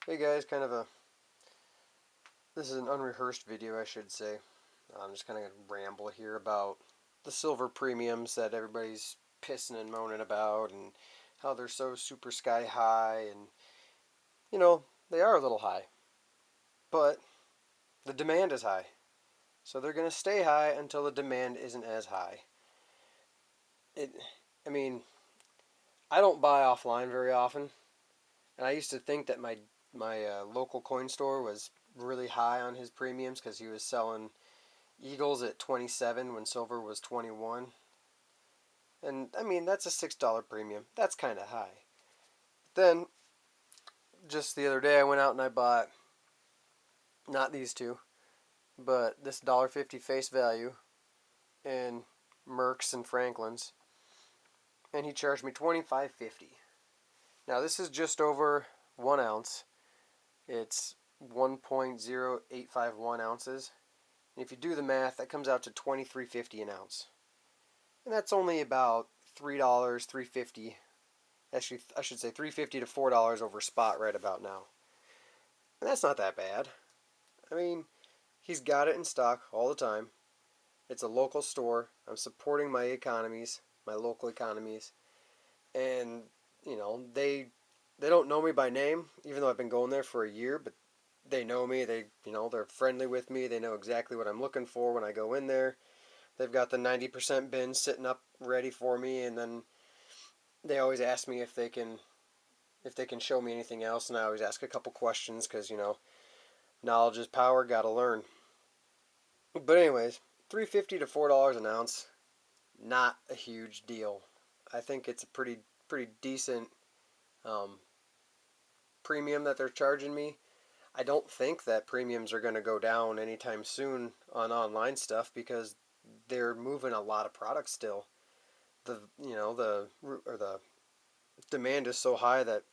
Hey guys, this is an unrehearsed video, I should say. I'm just kind of gonna ramble here about the silver premiums that everybody's pissing and moaning about, and how they're so super sky high, and you know they are a little high, but the demand is high, so they're gonna stay high until the demand isn't as high. It, I mean, I don't buy offline very often, and I used to think that my local coin store was really high on his premiums because he was selling Eagles at 27 when silver was 21. And I mean, that's a $6 premium. That's kind of high. Then, just the other day, I went out and I bought not these two, but this $1.50 face value in Merck's and Franklin's. And he charged me $25.50. Now, this is just over 1 ounce. It's 1.0851 ounces. And if you do the math, that comes out to $23.50 an ounce. And that's only about $3, $3.50. Actually, I should say $3.50 to $4 over spot right about now. And that's not that bad. I mean, he's got it in stock all the time. It's a local store. I'm supporting my economies, my local economies. And, they don't know me by name, even though I've been going there for a year, but they know me. They're friendly with me. They know exactly what I'm looking for when I go in there. They've got the 90% bin sitting up ready for me, and then they always ask me if they can show me anything else, and I always ask a couple questions because knowledge is power. Gotta learn. But anyways, $3.50 to $4 an ounce, not a huge deal. I think it's a pretty decent um, premium that they're charging me. I don't think that premiums are going to go down anytime soon on online stuff because they're moving a lot of products still. The demand is so high that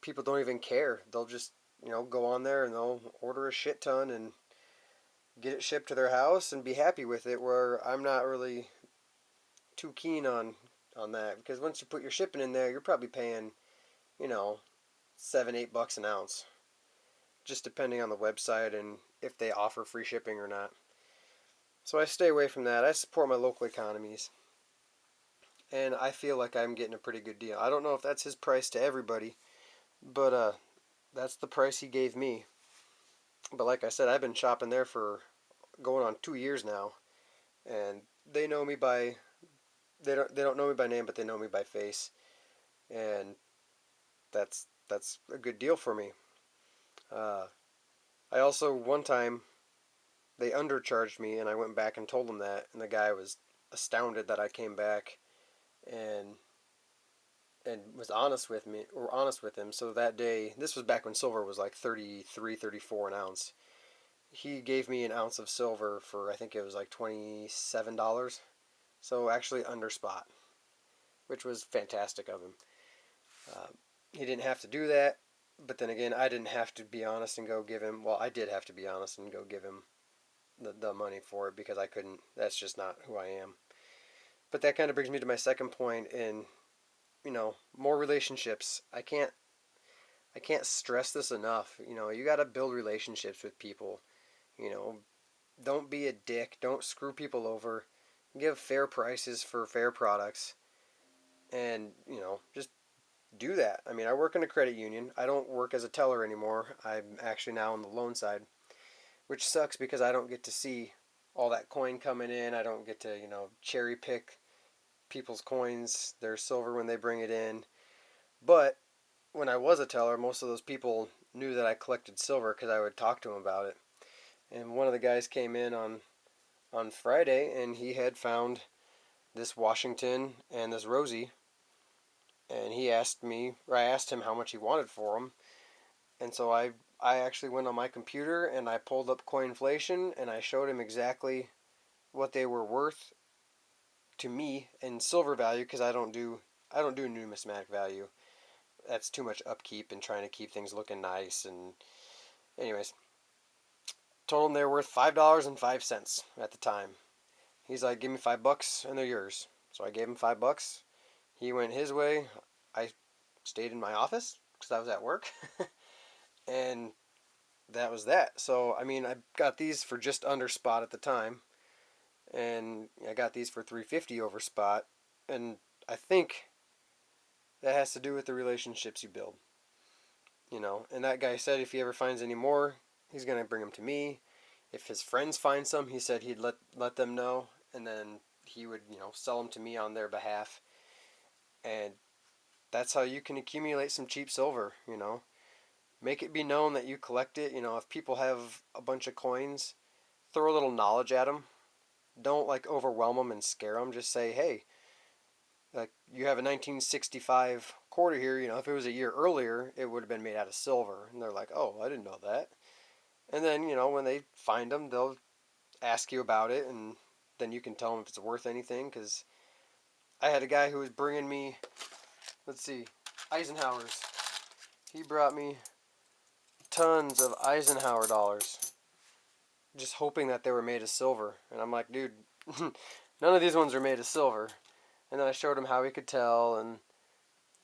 people don't even care. They'll just go on there and they'll order a shit ton and get it shipped to their house and be happy with it. Where I'm not really too keen on that because once you put your shipping in there, you're probably paying you know $7-8 an ounce, just depending on the website and if they offer free shipping or not. So I stay away from that. I support my local economies, and I feel like I'm getting a pretty good deal. I don't know if that's his price to everybody, but that's the price he gave me. But like I said, I've been shopping there for going on 2 years now, and they know me by they don't know me by name, but they know me by face, and that's a good deal for me. Uh, I also one time they undercharged me, and I went back and told them that, and the guy was astounded that I came back and was honest with him. So that day, this was back when silver was like 33, 34 an ounce. He gave me an ounce of silver for I think it was like $27. So actually under spot, which was fantastic of him. Uh, he didn't have to do that, but then again, I didn't have to be honest and go give him. Well, I did have to be honest and go give him the money for it because I couldn't. That's just not who I am. But that kind of brings me to my second point in more relationships. I can't stress this enough. You got to build relationships with people. You know, don't be a dick. Don't screw people over. Give fair prices for fair products, and just do that. I mean, I work in a credit union. I don't work as a teller anymore. I'm actually now on the loan side, which sucks because I don't get to see all that coin coming in. I don't get to, cherry pick people's coins, their silver when they bring it in. But when I was a teller, most of those people knew that I collected silver because I would talk to them about it. And one of the guys came in on Friday and he had found this Washington and this Rosie, and I asked him how much he wanted for them, and so I actually went on my computer and I pulled up Coinflation and I showed him exactly what they were worth to me in silver value because I don't do numismatic value. That's too much upkeep and trying to keep things looking nice. And anyways, told him they were worth $5.05 at the time. He's like, "Give me $5 and they're yours." So I gave him $5. He went his way. I stayed in my office because I was at work, And that was that. So, I mean, I got these for just under spot at the time, and I got these for 350 over spot, and I think that has to do with the relationships you build, you know. And that guy said if he ever finds any more, he's gonna bring them to me. If his friends find some, he said he'd let them know, and then he would, you know, sell them to me on their behalf. And that's how you can accumulate some cheap silver, you know. Make it be known that you collect it. You know, if people have a bunch of coins, throw a little knowledge at them. Don't like overwhelm them and scare them. Just say, hey, like you have a 1965 quarter here. You know, if it was a year earlier, it would have been made out of silver. And they're like, oh, I didn't know that. And then, you know, when they find them, they'll ask you about it, and then you can tell them if it's worth anything. Because I had a guy who was bringing me, let's see, Eisenhower's. He brought me tons of Eisenhower dollars, just hoping that they were made of silver. And I'm like, dude, none of these ones are made of silver. And then I showed him how he could tell, and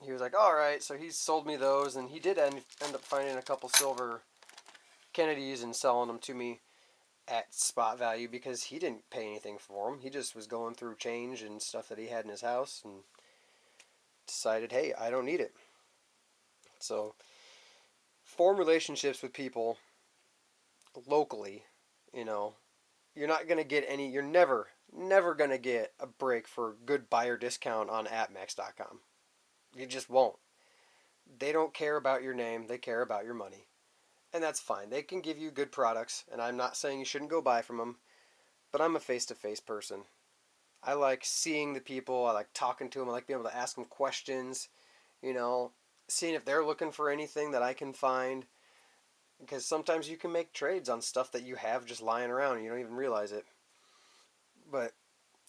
he was like, all right. So he sold me those, and he did end up finding a couple silver Kennedys and selling them to me at spot value because he didn't pay anything for them. He just was going through change and stuff that he had in his house and decided, hey, I don't need it. So form relationships with people locally, you know. You're not going to get any, you're never going to get a break for good buyer discount on AppMax.com. You just won't. They don't care about your name, they care about your money. And that's fine. They can give you good products, and I'm not saying you shouldn't go buy from them, but I'm a face to face person. I like seeing the people, I like talking to them, I like being able to ask them questions, you know, seeing if they're looking for anything that I can find. Because sometimes you can make trades on stuff that you have just lying around and you don't even realize it. But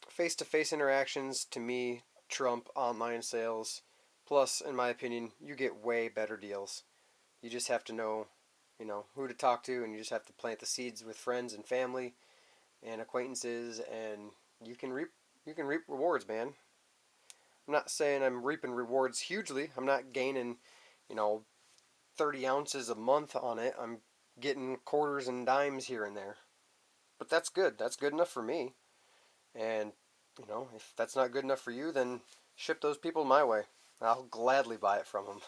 face to face interactions to me trump online sales. Plus, in my opinion, you get way better deals. You just have to know, you know, who to talk to, and you just have to plant the seeds with friends and family and acquaintances, and you can reap rewards, man. I'm not saying I'm reaping rewards hugely. I'm not gaining, you know, 30 ounces a month on it. I'm getting quarters and dimes here and there. But that's good. That's good enough for me. And, you know, if that's not good enough for you, then ship those people my way. I'll gladly buy it from them.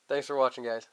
Thanks for watching, guys.